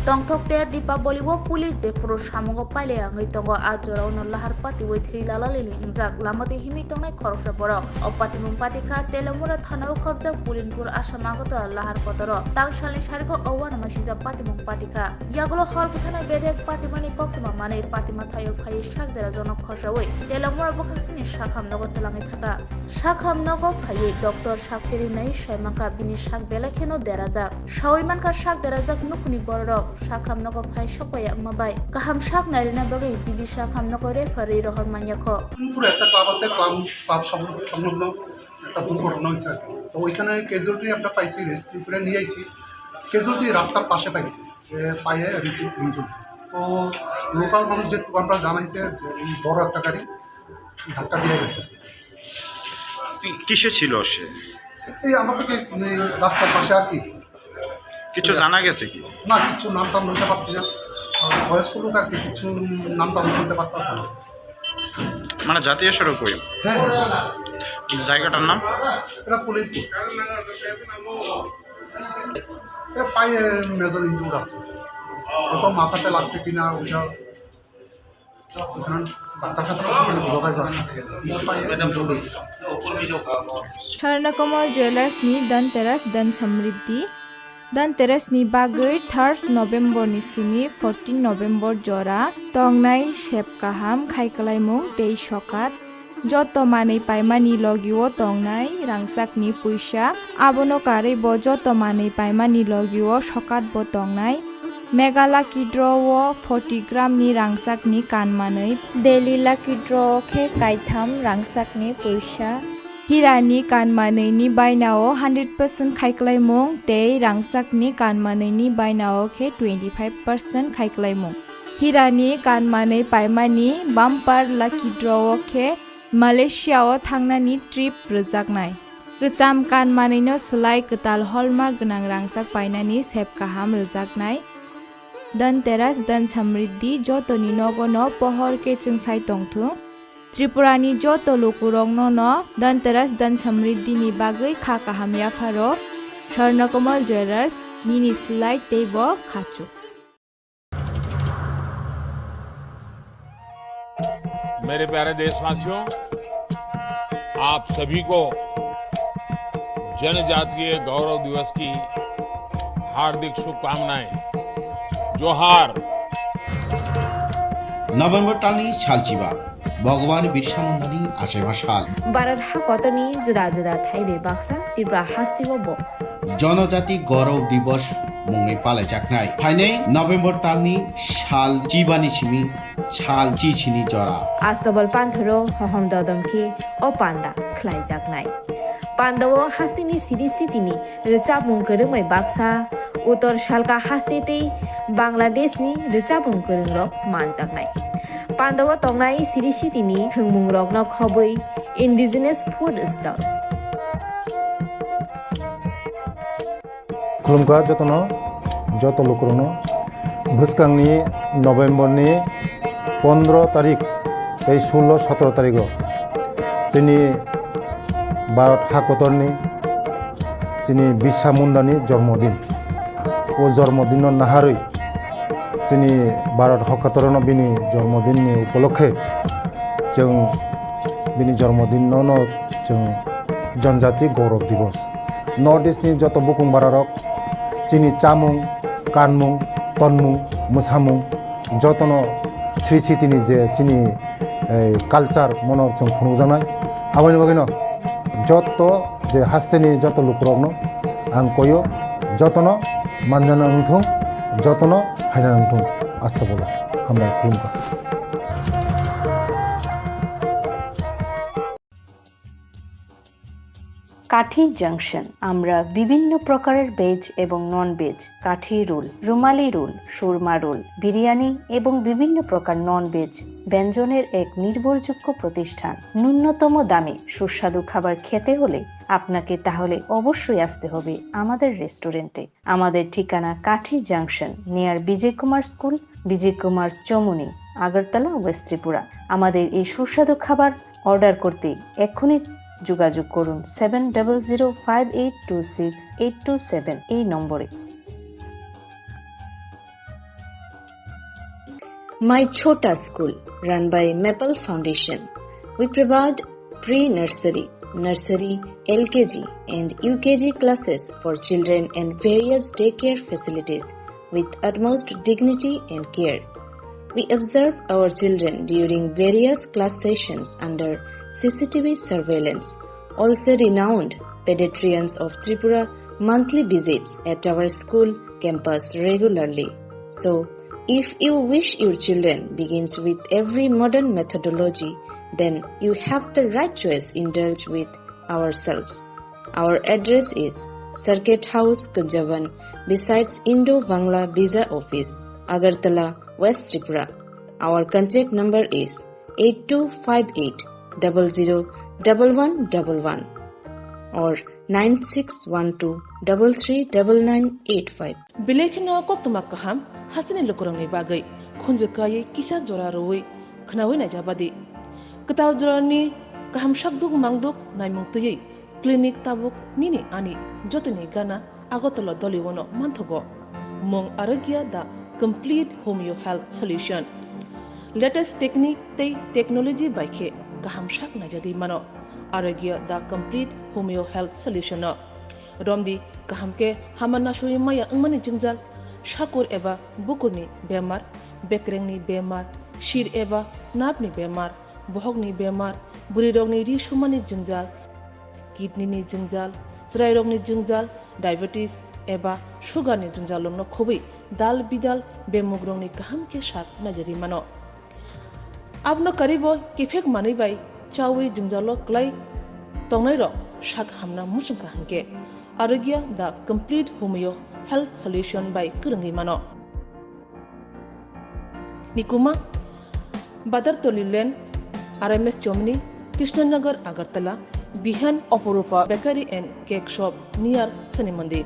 tongthokte Deepavali wo police je puro samungo paile angai tongo ajora ono lahar pati wai thri lalalili ingjak lamate himi tongnai khoroksa borok o patimung patika Telamura thanaro khobjak Pulinpur Assam agota lahar potoro tangsalni sariko awana masija patimung patika yagulo horku thanai bedek patimani koktuma mane patima thayo phai sakdera jonok khosawai Telamura bokhaksini sakhamnogo telangai thaka sakhamnogo phai Dr. Sakcheri nai saimaka bini sak belakheno derajak sawimanka sak derajak nukuni borok sakhamnogo phai sokaya mabai kaham sak narina bagai jibi sakhamnogo referee rohor manyakho পুরো একটা club আছে club সংলগ্ন একটা দুর্ঘটনা হয়েছে তো ওইখানে casualty আমরা পাইছি রেস্কিউ করে নিয়ে আইছি ক্যাজুয়ালিটি রাস্তার পাশে পাইছি পায়ে রিসিভ ইঞ্জুরি তো লোকাল মানুষ যে আমরা জানাইছে যে এই বড় একটা গাড়ি ধাক্কা দিয়ে গেছে কিসে ছিল সে এই আমাকে রাস্তার পাশে আর কি কিছু জানা গেছে কি না কিছু নাম টাম লইতে পারছি না বয়স্ক লোক আর কি কিছু নাম টাম লইতে পারতাম না মানে জাতীয় সড়ক ওই হ্যাঁ জায়গাটার নাম এটা পুলিশপুর পায়ে মেজর ইঞ্জুর আছে কত মাথাতে লাগছে কিনা ওইটা ডাক্তার কাছে বোঝা যায় পায়ে ইঞ্জুর হয়েছে Swarnakomal Jewelers ni Dhanteras Dan Samriddhi Dhanteras ni bagai 3rd November ni simi 14 November jora tongnai shep kaham khaikalaimung tei sokat joto manei paimani logiwo tongnai rangsak ni puisa abono kare bo joto manei paimani logiwo sokat bo tongnai Mega Lucky Draw wo 40 gram ni rangsak ni kanmanei Daily Lucky Draw khe kaitham rangsak ni puisa Hirani kanmanei ni bainao 100% khaikalaimung tei rangsak ni kanmanei ni bainao khe 25% khaikalaimung Hirani kanmanei paimani bumper Lucky Draw khe Malaysia o thangnani trip rwjaknai Gecham kanmanei no slai ketal hallmark gnang rangsak painani sep kaham rwjaknai Dhanteras Dan Samriddhi jotoni nogono pohor ke chungsai tongthung Tripurani joto lokurok no Dhanteras Dan Samriddhi ni bagai kha kaham yafaro Swarnakomal Jewelers nini slai teibo khachu मेरे प्यारे देशवासियों आप सभी को जनजातीय गौरव दिवस की हार्दिक शुभकामनाएं जोहार नभेम्बर टालनि सालचिबा भगवान बिरसा मुन्डानि आसेबा साल बारार हा कतनि जुदा जुदा थाइबे बाक्सा त्रिपुरा हास्तिबो बो जनजाति गौरव दिवस मुंगै पालायजाकनाय फाइनै नभेम्बर टालनि साल चिबानि सिमि साल चिचिनि जरा आस्तबल पान्थरो हहम ददमखि ओ पान्दा खलायजाकनाय पान्दावो हास्तिनि सिरिस्थितिनि रोचाबुं गोरोमै बाक्सा उत्तर सालका हास्तितै बांलादेशनि रोचाबुं गोरोंरक मानजाकनाय पान्दावो तंनाय सिरिस्थितिनि थोंमुं रकनो खबै इन्डिजिनास फुड स्टल खुलुमखा जतनो जत लोकरनो भुसकांनि नभेम्बरनि 15 तारिख 16-17 तारिख जोंनि भारत हाकतरनि जोंनि बिरसा मुन्डानि जन्मदिन ओ जन्मदिन नाहारै जोंनि भारत हाकतरनो बिनि जन्मदिननि उपलक्षे जों बिनि जन्मदिनावनो जों जनजाति गौरव दिवस नर्थ इस्टनि जत बुकुं बारारक जोंनि चामुं कानमुं तनमुं मोसामुं जतनो स्रिसितिनि जे जोंनि कालचार मनर जों खुंजानाय आबानि बागैनो जत जे हास्तेनि जत लुकरकनो आं कयो जतनो मानजाना नंथुं जतनो हायना नंथुं आस्थाबला हामबाय खुलुमबाय কাঠি জাংশন আমরা বিভিন্ন প্রকারের ভেজ এবং নন ভেজ কাঠি রোল রুমালি রোল সুরমা রোল বিরিয়ানি এবং বিভিন্ন প্রকার নন ভেজ ব্যঞ্জনের এক নির্ভরযোগ্য প্রতিষ্ঠান ন্যূনতম দামে সুস্বাদু খাবার খেতে হলে আপনাকে তাহলে অবশ্যই আসতে হবে আমাদের রেস্টুরেন্টে আমাদের ঠিকানা কাঠি জাংশন নিয়ার বিজয় কুমার স্কুল বিজয় কুমার চমুনি আগরতলা ওয়েস্ট ত্রিপুরা আমাদের এই সুস্বাদু খাবার অর্ডার করতে এক্ষুনি যোগাযোগ করুন 7005826827 এই নম্বরে। My Chota School, run by Maple Foundation. We provide pre-nursery, nursery, LKG and UKG classes for children and various daycare facilities with utmost dignity and care. We observe our children during various class sessions under CCTV surveillance. Also renowned pediatricians of Tripura monthly visits at our school campus regularly. So, if you wish your children begins with every modern methodology, then you have the right choice indulge with ourselves. Our address is Circuit House, Kunjavan, besides Indo-Bangla Visa Office, Agartala, West Tripura. Our contact number is 8258 001111 or 9612 339985. Bilekina koktumak kaham hasini lukurangni bagai khunjukai kisa jora roi khnawi na jabadi ketaw jorani kaham shabduk mangduk naimungtui clinic tabuk nini ani jotini gana agotolo doliwono manthogo mong aragya da complete homeo health solution latest technique tei technology baike kaham shak na jadi mano aragya da complete homeo health solution romdi kahamke hamana shui maya angmani jingjal shakur eba bukurni bemar bekrengni bemar shir eba napni bemar bohogni bemar burirogni ri shumani jingjal kidney ni jingjal srairogni jingjal diabetes eba sugar ni jingjal no khobi dal bidal bemugrongni kahamke shak najari mano abno karibo kifek mani bai chawi jingjalo klai tongnai ro shak hamna musungka hanke Aragya the complete homeo health solution by Kurangi Mano. Nikuma Badar Tolilen RMS Germany, Krishnanagar Agartala, Bihan Oporupa Bakery and Cake Shop near Sani Mandir.